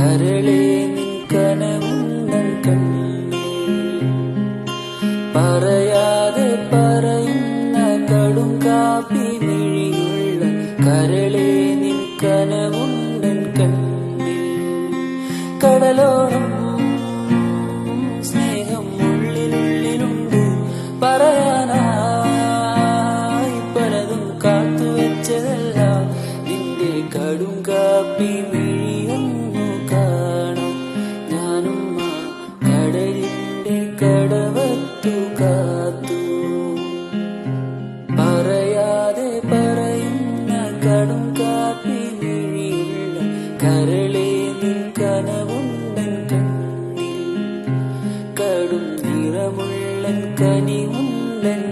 കരളേ നിൻ കനവുന്നൻ കണ്ണിൽ പറയാതെ പറയുന്ന കടും കാപ്പി മിഴിയുള്ള കരളേ നിൻ കനവുന്നൻ കണ്ണിൽ കടലോളം സ്നേഹം ഉള്ളിലുള്ളിലുണ്ട് പറയാനായി പലതും കാത്തുവെച്ചതെല്ലാം നിന്റെ കടും കാപ്പി മിഴിയൊന്നു കാണാം ഞാനും ആ കടലിന്റെ കടവത്തു കാത്തു പറയാതെ പറയുന്ന കടും കാപ്പി മിഴിയുള്ള കരളേ നിൻ കനവുണ്ടൻ കണ്ണിൽ കടും നിറമുള്ളൻ കനിവുണ്ടൻ